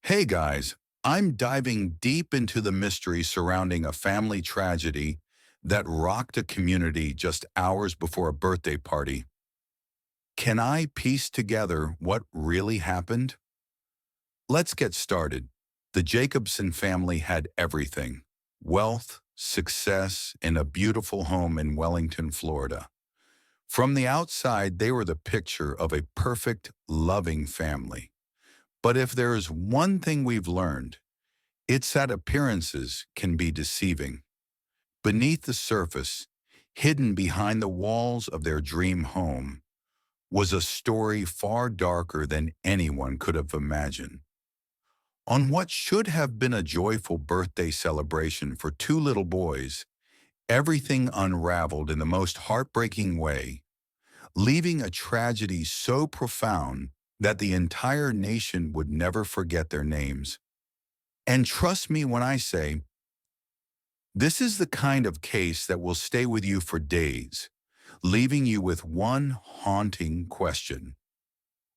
Hey guys, I'm diving deep into the mystery surrounding a family tragedy that rocked a community just hours before a birthday party. Can I piece together what really happened? Let's get started. The Jacobson family had everything: wealth, success, and a beautiful home in Wellington, Florida. From the outside, they were the picture of a perfect, loving family. But if there is one thing we've learned, it's that appearances can be deceiving. Beneath the surface, hidden behind the walls of their dream home, was a story far darker than anyone could have imagined. On what should have been a joyful birthday celebration for two little boys, everything unraveled in the most heartbreaking way, leaving a tragedy so profound that the entire nation would never forget their names. And trust me when I say, this is the kind of case that will stay with you for days, leaving you with one haunting question.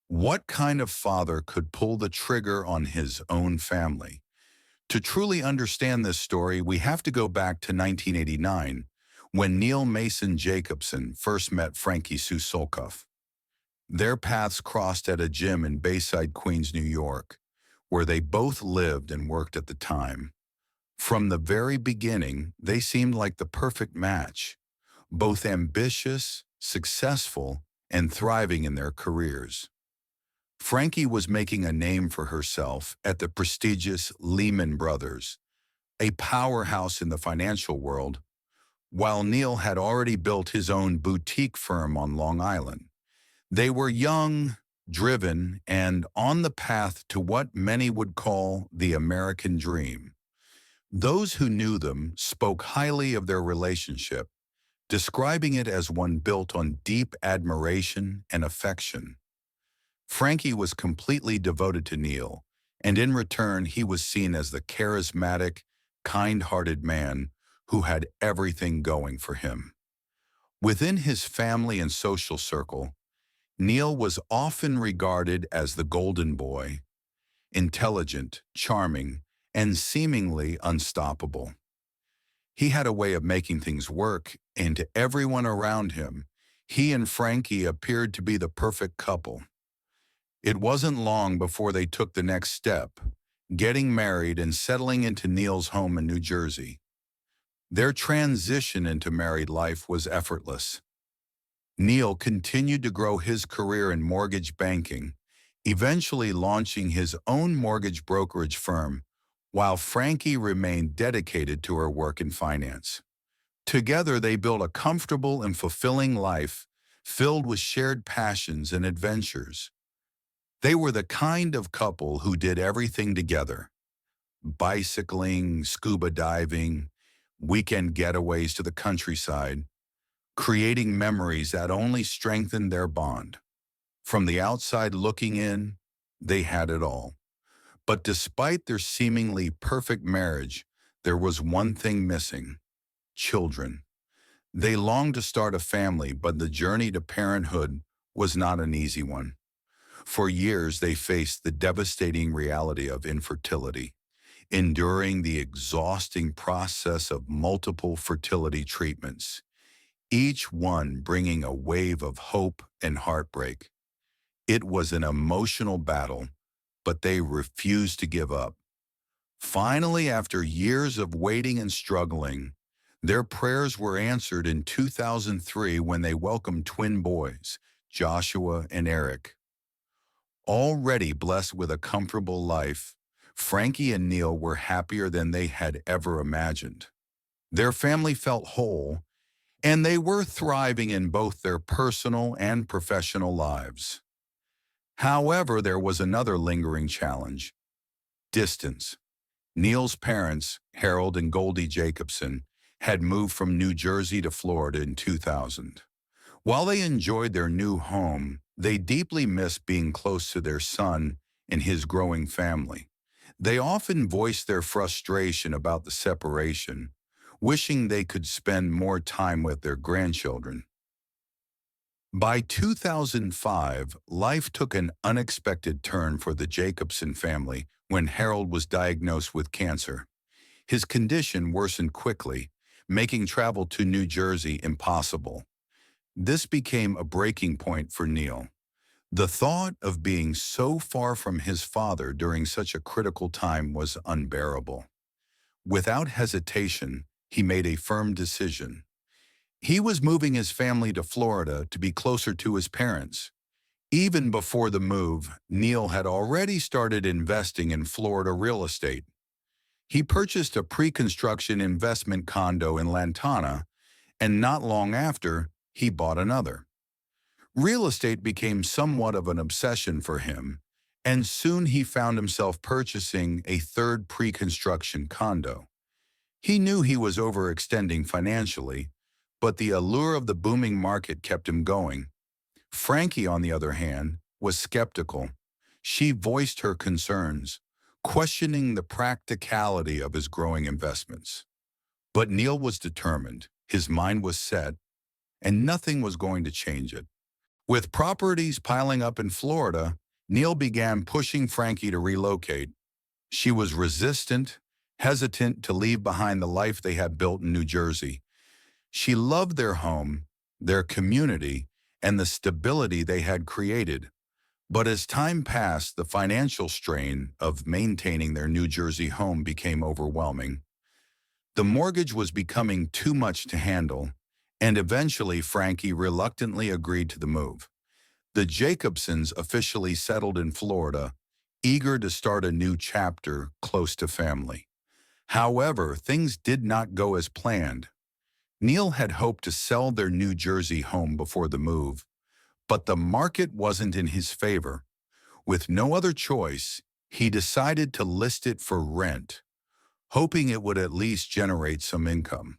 What kind of father could pull the trigger on his own family? To truly understand this story, we have to go back to 1989, when Neil Mason Jacobson first met Frankie Sue Solkoff. Their paths crossed at a gym in Bayside, Queens, New York, where they both lived and worked at the time. From the very beginning, they seemed like the perfect match, both ambitious, successful, and thriving in their careers. Frankie was making a name for herself at the prestigious Lehman Brothers, a powerhouse in the financial world, while Neil had already built his own boutique firm on Long Island. They were young, driven, and on the path to what many would call the American dream. Those who knew them spoke highly of their relationship, describing it as one built on deep admiration and affection. Frankie was completely devoted to Neil, and in return he was seen as the charismatic, kind-hearted man who had everything going for him. Within his family and social circle, Neil was often regarded as the golden boy, intelligent, charming, and seemingly unstoppable. He had a way of making things work, and to everyone around him, he and Frankie appeared to be the perfect couple. It wasn't long before they took the next step, getting married and settling into Neil's home in New Jersey. Their transition into married life was effortless. Neil continued to grow his career in mortgage banking, eventually launching his own mortgage brokerage firm, while Frankie remained dedicated to her work in finance. Together, they built a comfortable and fulfilling life filled with shared passions and adventures. They were the kind of couple who did everything together: bicycling, scuba diving, weekend getaways to the countryside, creating memories that only strengthened their bond. From the outside looking in, they had it all. But despite their seemingly perfect marriage, there was one thing missing: children. They longed to start a family, but the journey to parenthood was not an easy one. For years, they faced the devastating reality of infertility, enduring the exhausting process of multiple fertility treatments, each one bringing a wave of hope and heartbreak. It was an emotional battle, but they refused to give up. Finally, after years of waiting and struggling, their prayers were answered in 2003 when they welcomed twin boys, Joshua and Eric. Already blessed with a comfortable life, Frankie and Neil were happier than they had ever imagined. Their family felt whole, and they were thriving in both their personal and professional lives. However, there was another lingering challenge: distance. Neil's parents, Harold and Goldie Jacobson, had moved from New Jersey to Florida in 2000. While they enjoyed their new home, they deeply missed being close to their son and his growing family. They often voiced their frustration about the separation, wishing they could spend more time with their grandchildren. By 2005, life took an unexpected turn for the Jacobson family when Harold was diagnosed with cancer. His condition worsened quickly, making travel to New Jersey impossible. This became a breaking point for Neil. The thought of being so far from his father during such a critical time was unbearable. Without hesitation, he made a firm decision. He was moving his family to Florida to be closer to his parents. Even before the move, Neil had already started investing in Florida real estate. He purchased a pre-construction investment condo in Lantana, and not long after, he bought another. Real estate became somewhat of an obsession for him, and soon he found himself purchasing a third pre-construction condo. He knew he was overextending financially, but the allure of the booming market kept him going. Frankie, on the other hand, was skeptical. She voiced her concerns, questioning the practicality of his growing investments. But Neil was determined, his mind was set, and nothing was going to change it. With properties piling up in Florida, Neil began pushing Frankie to relocate. She was resistant, hesitant to leave behind the life they had built in New Jersey. She loved their home, their community, and the stability they had created. But as time passed, the financial strain of maintaining their New Jersey home became overwhelming. The mortgage was becoming too much to handle, and eventually Frankie reluctantly agreed to the move. The Jacobsons officially settled in Florida, eager to start a new chapter close to family. However, things did not go as planned. Neil had hoped to sell their New Jersey home before the move, but the market wasn't in his favor. With no other choice, he decided to list it for rent, hoping it would at least generate some income.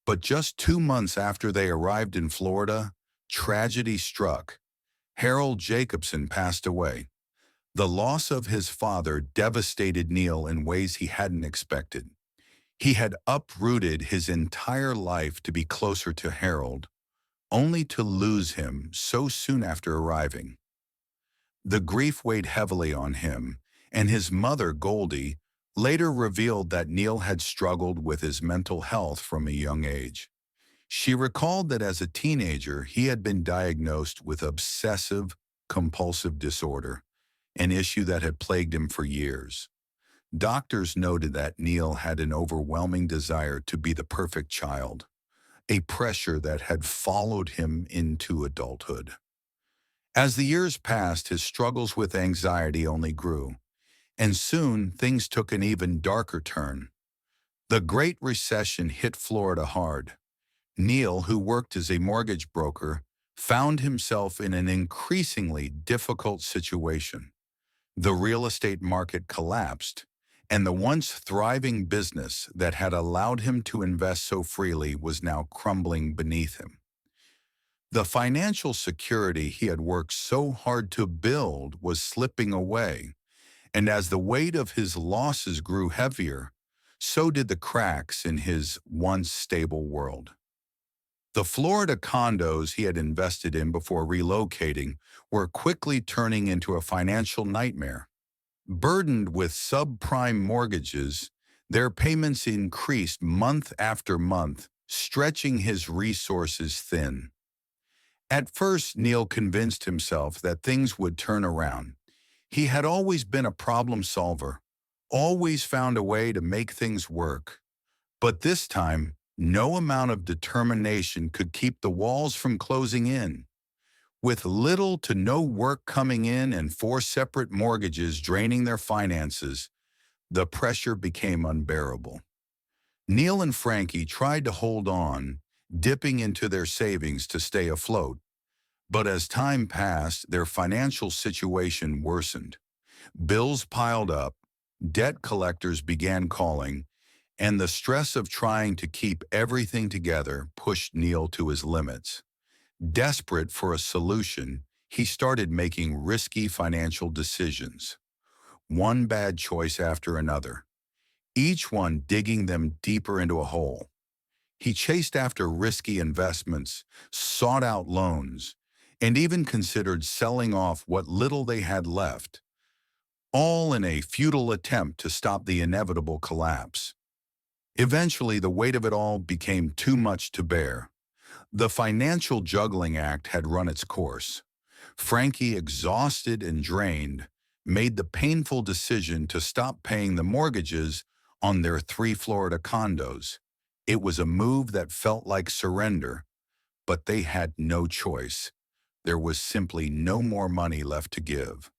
But just 2 months after they arrived in Florida, tragedy struck. Harold Jacobson passed away. The loss of his father devastated Neil in ways he hadn't expected. He had uprooted his entire life to be closer to Harold, only to lose him so soon after arriving. The grief weighed heavily on him, and his mother, Goldie, later revealed that Neil had struggled with his mental health from a young age. She recalled that as a teenager, he had been diagnosed with obsessive-compulsive disorder, an issue that had plagued him for years. Doctors noted that Neil had an overwhelming desire to be the perfect child, a pressure that had followed him into adulthood. As the years passed, his struggles with anxiety only grew, and soon things took an even darker turn. The Great Recession hit Florida hard. Neil, who worked as a mortgage broker, found himself in an increasingly difficult situation. The real estate market collapsed, and the once thriving business that had allowed him to invest so freely was now crumbling beneath him. The financial security he had worked so hard to build was slipping away, and as the weight of his losses grew heavier, so did the cracks in his once stable world. The Florida condos he had invested in before relocating were quickly turning into a financial nightmare. Burdened with subprime mortgages, their payments increased month after month, stretching his resources thin. At first, Neil convinced himself that things would turn around. He had always been a problem solver, always found a way to make things work. But this time, no amount of determination could keep the walls from closing in. With little to no work coming in and 4 separate mortgages draining their finances, the pressure became unbearable. Neil and Frankie tried to hold on, dipping into their savings to stay afloat. But as time passed, their financial situation worsened. Bills piled up, debt collectors began calling, and the stress of trying to keep everything together pushed Neil to his limits. Desperate for a solution, he started making risky financial decisions, one bad choice after another, each one digging them deeper into a hole. He chased after risky investments, sought out loans, and even considered selling off what little they had left. all in a futile attempt to stop the inevitable collapse. Eventually, the weight of it all became too much to bear. The financial juggling act had run its course. Frankie, exhausted and drained, made the painful decision to stop paying the mortgages on their 3 Florida condos. It was a move that felt like surrender, but they had no choice. There was simply no more money left to give.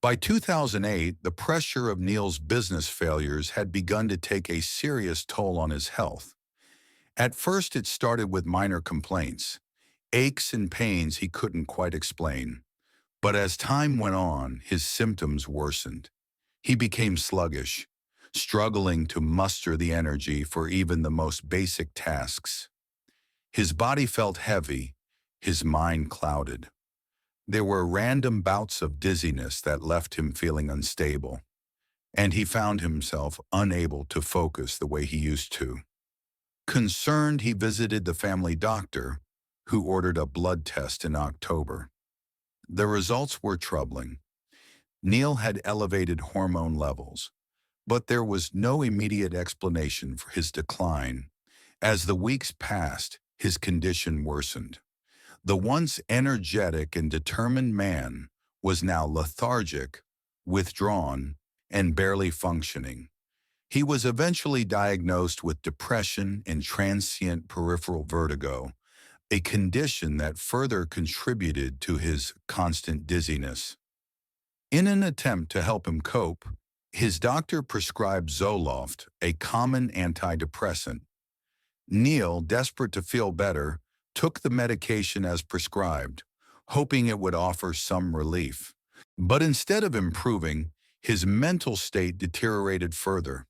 By 2008, the pressure of Neil's business failures had begun to take a serious toll on his health. At first, it started with minor complaints, aches and pains he couldn't quite explain. But as time went on, his symptoms worsened. He became sluggish, struggling to muster the energy for even the most basic tasks. His body felt heavy, his mind clouded. There were random bouts of dizziness that left him feeling unstable, and he found himself unable to focus the way he used to. Concerned, he visited the family doctor, who ordered a blood test in October. The results were troubling. Neil had elevated hormone levels, but there was no immediate explanation for his decline. As the weeks passed, his condition worsened. The once energetic and determined man was now lethargic, withdrawn, and barely functioning. He was eventually diagnosed with depression and transient peripheral vertigo, a condition that further contributed to his constant dizziness. In an attempt to help him cope, his doctor prescribed Zoloft, a common antidepressant. Neil, desperate to feel better, took the medication as prescribed, hoping it would offer some relief. But instead of improving, his mental state deteriorated further.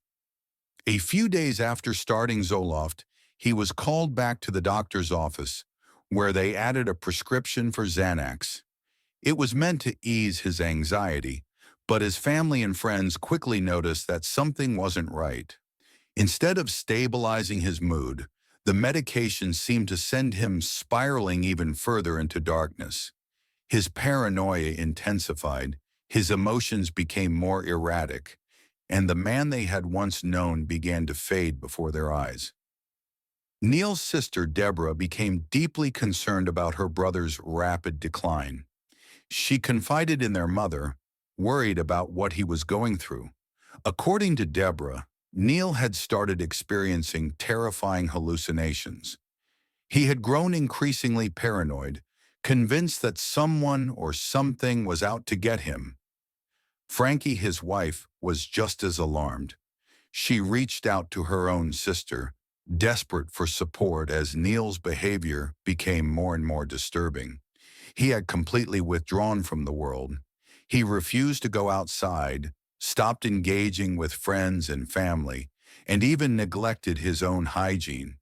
A few days after starting Zoloft, he was called back to the doctor's office, where they added a prescription for Xanax. It was meant to ease his anxiety, but his family and friends quickly noticed that something wasn't right. Instead of stabilizing his mood, the medication seemed to send him spiraling even further into darkness. His paranoia intensified, his emotions became more erratic, and the man they had once known began to fade before their eyes. Neil's sister, Deborah, became deeply concerned about her brother's rapid decline. She confided in their mother, worried about what he was going through. According to Deborah, Neil had started experiencing terrifying hallucinations. He had grown increasingly paranoid, convinced that someone or something was out to get him. Frankie, his wife, was just as alarmed. She reached out to her own sister, desperate for support as Neil's behavior became more and more disturbing. He had completely withdrawn from the world. He refused to go outside, stopped engaging with friends and family, and even neglected his own hygiene.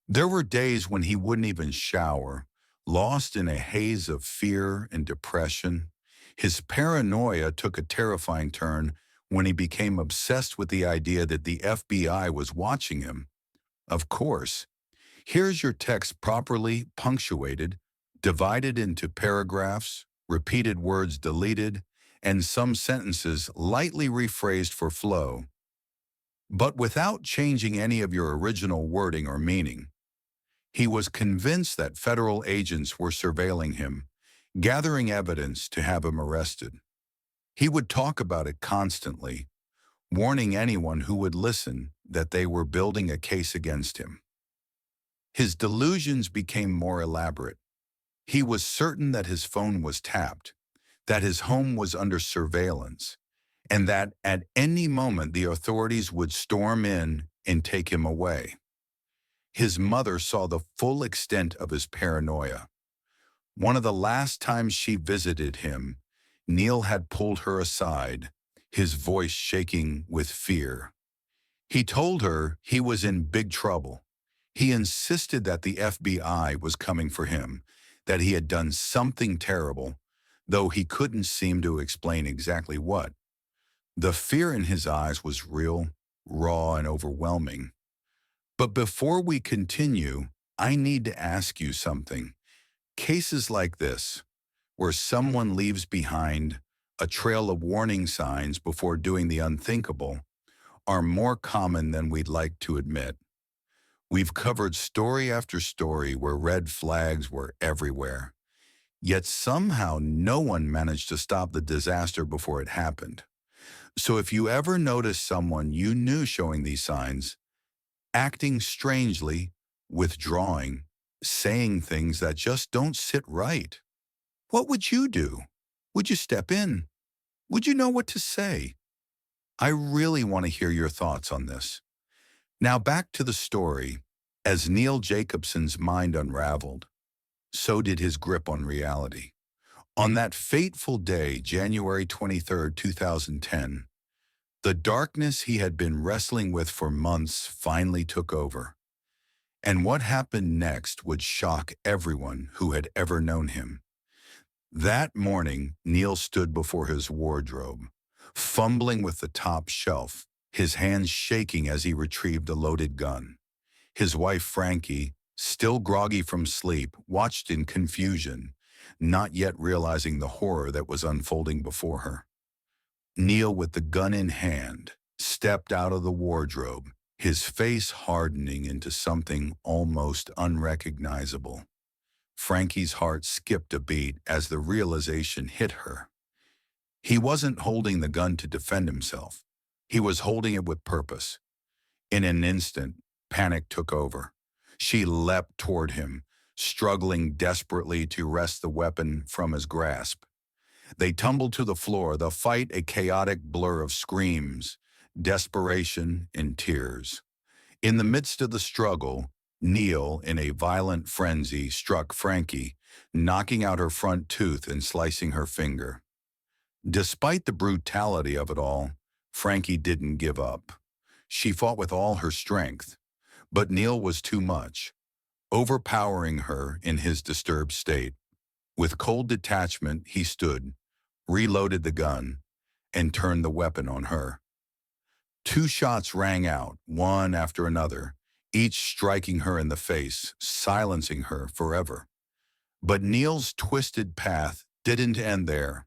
There were days when he wouldn't even shower, lost in a haze of fear and depression. His paranoia took a terrifying turn when he became obsessed with the idea that the FBI was watching him. Of course, here's your text properly punctuated, divided into paragraphs, repeated words deleted, and some sentences lightly rephrased for flow, but without changing any of your original wording or meaning. He was convinced that federal agents were surveilling him, gathering evidence to have him arrested. He would talk about it constantly, warning anyone who would listen that they were building a case against him. His delusions became more elaborate. He was certain that his phone was tapped, that his home was under surveillance, and that at any moment the authorities would storm in and take him away. His mother saw the full extent of his paranoia. One of the last times she visited him, Neil had pulled her aside, his voice shaking with fear. He told her he was in big trouble. He insisted that the FBI was coming for him, that he had done something terrible, though he couldn't seem to explain exactly what. The fear in his eyes was real, raw, and overwhelming. But before we continue, I need to ask you something. Cases like this, where someone leaves behind a trail of warning signs before doing the unthinkable, are more common than we'd like to admit. We've covered story after story where red flags were everywhere, yet somehow no one managed to stop the disaster before it happened. So if you ever notice someone you knew showing these signs, acting strangely, withdrawing, saying things that just don't sit right, what would you do? Would you step in? Would you know what to say? I really want to hear your thoughts on this. Now back to the story. As Neil Jacobson's mind unraveled, so did his grip on reality. On that fateful day, January 23rd, 2010, the darkness he had been wrestling with for months finally took over. And what happened next would shock everyone who had ever known him. That morning, Neil stood before his wardrobe, fumbling with the top shelf, his hands shaking as he retrieved a loaded gun. His wife, Frankie, still groggy from sleep, watched in confusion, not yet realizing the horror that was unfolding before her. Neil, with the gun in hand, stepped out of the wardrobe, his face hardening into something almost unrecognizable. Frankie's heart skipped a beat as the realization hit her. He wasn't holding the gun to defend himself. He was holding it with purpose. In an instant, panic took over. She leapt toward him, struggling desperately to wrest the weapon from his grasp. They tumbled to the floor, the fight a chaotic blur of screams, desperation, and tears. In the midst of the struggle, Neil, in a violent frenzy, struck Frankie, knocking out her front tooth and slicing her finger. Despite the brutality of it all, Frankie didn't give up. She fought with all her strength, but Neil was too much, overpowering her in his disturbed state. With cold detachment, he stood, reloaded the gun, and turned the weapon on her. Two shots rang out, one after another, each striking her in the face, silencing her forever. But Neil's twisted path didn't end there.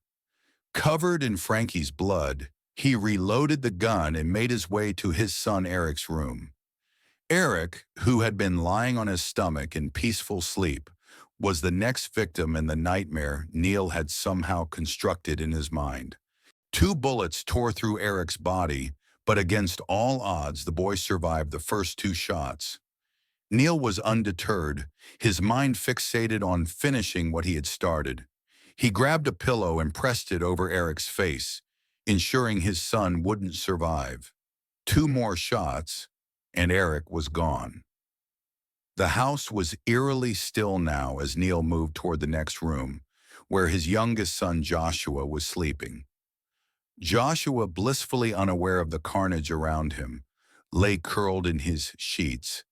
Covered in Frankie's blood, he reloaded the gun and made his way to his son Eric's room. Eric, who had been lying on his stomach in peaceful sleep, was the next victim in the nightmare Neil had somehow constructed in his mind. Two bullets tore through Eric's body, but against all odds, the boy survived the first two shots. Neil was undeterred, his mind fixated on finishing what he had started. He grabbed a pillow and pressed it over Eric's face, ensuring his son wouldn't survive. Two more shots, and Eric was gone. The house was eerily still now as Neil moved toward the next room, where his youngest son Joshua was sleeping. Joshua, blissfully unaware of the carnage around him, lay curled in his sheets.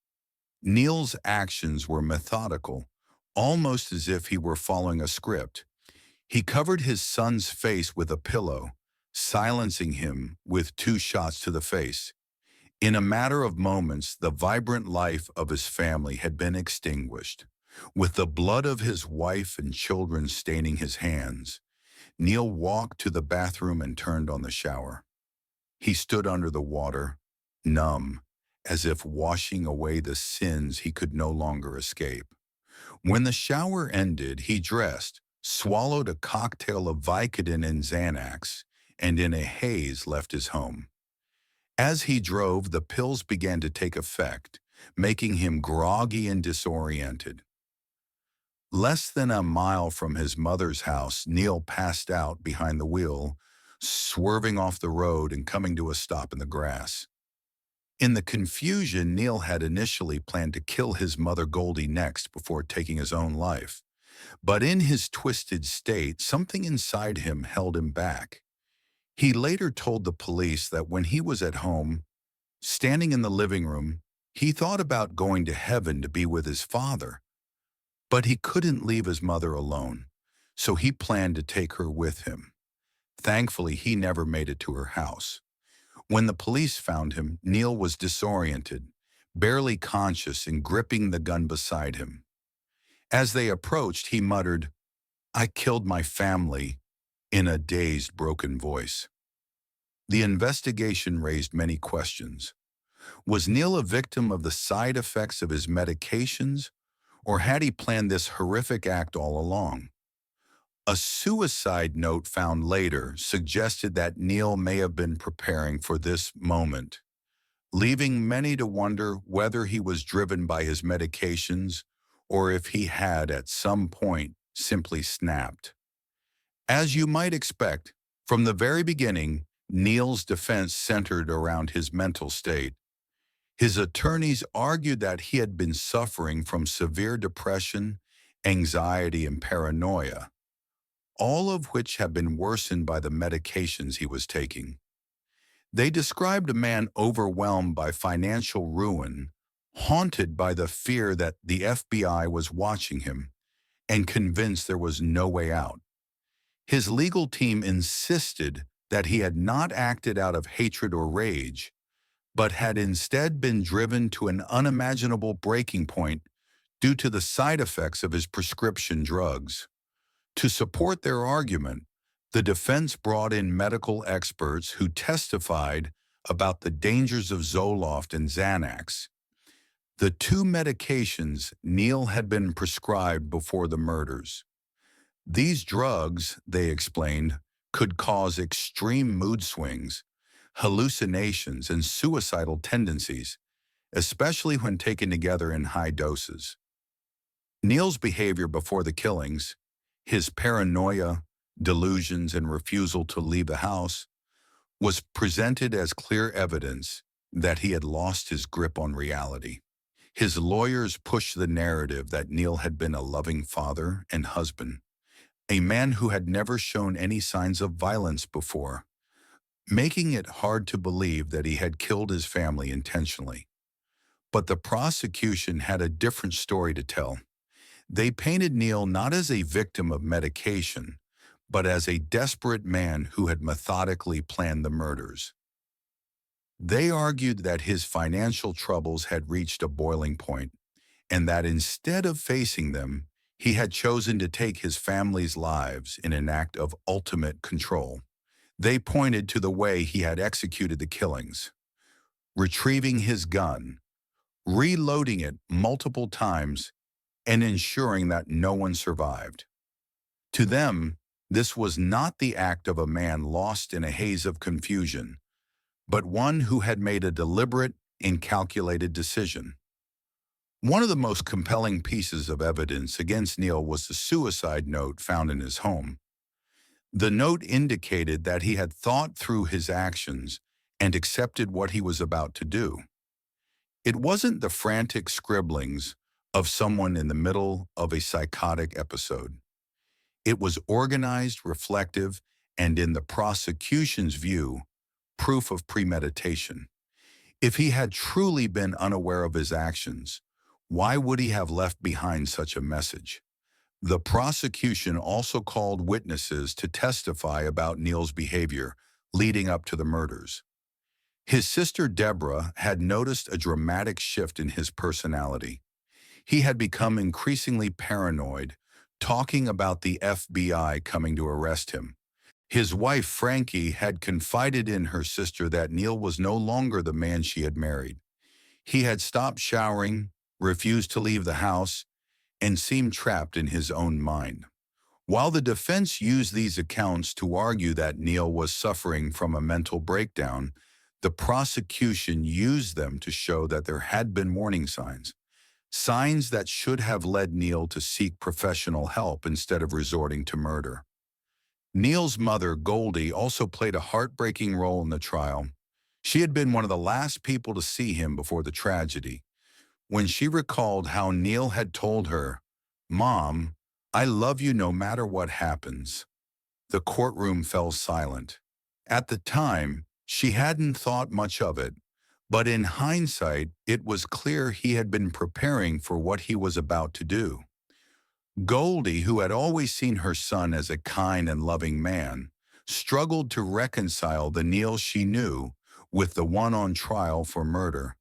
Neil's actions were methodical, almost as if he were following a script. He covered his son's face with a pillow, silencing him with two shots to the face. In a matter of moments, the vibrant life of his family had been extinguished. With the blood of his wife and children staining his hands, Neil walked to the bathroom and turned on the shower. He stood under the water, numb, as if washing away the sins he could no longer escape. When the shower ended, he dressed, swallowed a cocktail of Vicodin and Xanax, and in a haze left his home. As he drove, the pills began to take effect, making him groggy and disoriented. Less than a mile from his mother's house, Neil passed out behind the wheel, swerving off the road and coming to a stop in the grass. In the confusion, Neil had initially planned to kill his mother Goldie next before taking his own life. But in his twisted state, something inside him held him back. He later told the police that when he was at home, standing in the living room, he thought about going to heaven to be with his father. But he couldn't leave his mother alone, so he planned to take her with him. Thankfully, he never made it to her house. When the police found him, Neil was disoriented, barely conscious and gripping the gun beside him. As they approached, he muttered, "I killed my family. in a dazed, broken voice. The investigation raised many questions. Was Neil a victim of the side effects of his medications, or had he planned this horrific act all along? A suicide note found later suggested that Neil may have been preparing for this moment, leaving many to wonder whether he was driven by his medications or if he had at some point simply snapped. As you might expect, from the very beginning, Neil's defense centered around his mental state. His attorneys argued that he had been suffering from severe depression, anxiety, and paranoia, all of which have been worsened by the medications he was taking. They described a man overwhelmed by financial ruin, haunted by the fear that the FBI was watching him, and convinced there was no way out. His legal team insisted that he had not acted out of hatred or rage, but had instead been driven to an unimaginable breaking point due to the side effects of his prescription drugs. To support their argument, the defense brought in medical experts who testified about the dangers of Zoloft and Xanax, the two medications Neil had been prescribed before the murders. These drugs, they explained, could cause extreme mood swings, hallucinations, and suicidal tendencies, especially when taken together in high doses. Neil's behavior before the killings, his paranoia, delusions, and refusal to leave the house, was presented as clear evidence that he had lost his grip on reality. His lawyers pushed the narrative that Neil had been a loving father and husband, a man who had never shown any signs of violence before, making it hard to believe that he had killed his family intentionally. But the prosecution had a different story to tell. They painted Neil not as a victim of medication, but as a desperate man who had methodically planned the murders. They argued that his financial troubles had reached a boiling point, and that instead of facing them, he had chosen to take his family's lives in an act of ultimate control. They pointed to the way he had executed the killings, retrieving his gun, reloading it multiple times, and ensuring that no one survived. To them, this was not the act of a man lost in a haze of confusion, but one who had made a deliberate and calculated decision. One of the most compelling pieces of evidence against Neil was the suicide note found in his home. The note indicated that he had thought through his actions and accepted what he was about to do. It wasn't the frantic scribblings of someone in the middle of a psychotic episode. It was organized, reflective, and in the prosecution's view, proof of premeditation. If he had truly been unaware of his actions, why would he have left behind such a message? The prosecution also called witnesses to testify about Neil's behavior leading up to the murders. His sister Deborah had noticed a dramatic shift in his personality. He had become increasingly paranoid, talking about the FBI coming to arrest him. His wife Frankie had confided in her sister that Neil was no longer the man she had married. He had stopped showering, refused to leave the house, and seemed trapped in his own mind. While the defense used these accounts to argue that Neil was suffering from a mental breakdown, the prosecution used them to show that there had been warning signs, signs that should have led Neil to seek professional help instead of resorting to murder. Neil's mother, Goldie, also played a heartbreaking role in the trial. She had been one of the last people to see him before the tragedy. When she recalled how Neil had told her, "Mom, I love you no matter what happens," the courtroom fell silent. At the time, she hadn't thought much of it, but in hindsight, it was clear he had been preparing for what he was about to do. Goldie, who had always seen her son as a kind and loving man, struggled to reconcile the Neil she knew with the one on trial for murder.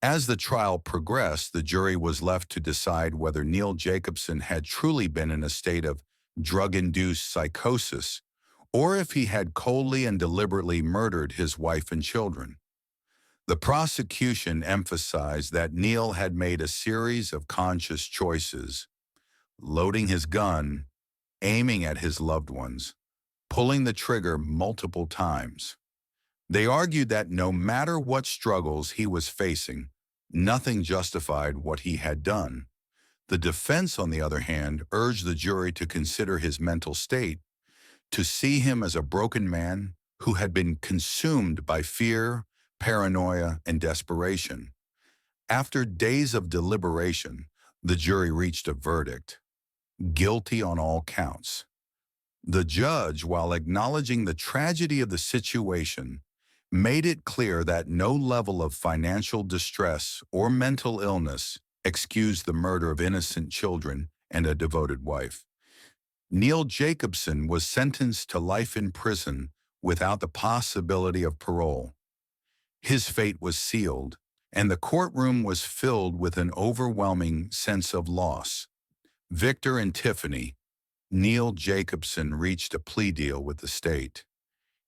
As the trial progressed, the jury was left to decide whether Neil Jacobson had truly been in a state of drug-induced psychosis or if he had coldly and deliberately murdered his wife and children. The prosecution emphasized that Neil had made a series of conscious choices, loading his gun, aiming at his loved ones, pulling the trigger multiple times. They argued that no matter what struggles he was facing, nothing justified what he had done. The defense, on the other hand, urged the jury to consider his mental state, to see him as a broken man who had been consumed by fear, paranoia, and desperation. After days of deliberation, the jury reached a verdict: guilty on all counts. The judge, while acknowledging the tragedy of the situation, made it clear that no level of financial distress or mental illness excused the murder of innocent children and a devoted wife. Neil Jacobson was sentenced to life in prison without the possibility of parole. His fate was sealed, and the courtroom was filled with an overwhelming sense of loss. Victor and Tiffany, Neil Jacobson reached a plea deal with the state.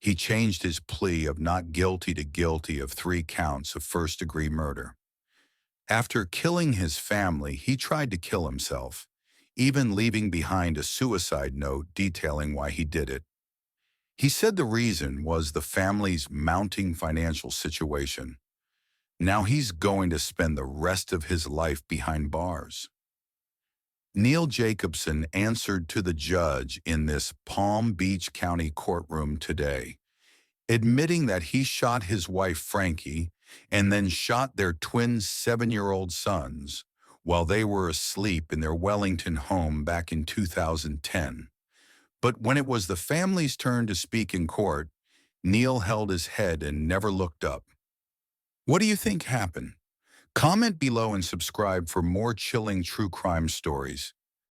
He changed his plea of not guilty to guilty of 3 counts of first-degree murder. After killing his family, he tried to kill himself, even leaving behind a suicide note detailing why he did it. He said the reason was the family's mounting financial situation. Now he's going to spend the rest of his life behind bars. Neil Jacobson answered to the judge in this Palm Beach County courtroom today, admitting that he shot his wife Frankie and then shot their twin 7-year-old sons while they were asleep in their Wellington home back in 2010. But when it was the family's turn to speak in court, Neil held his head and never looked up. What do you think happened? Comment below and subscribe for more chilling true crime stories.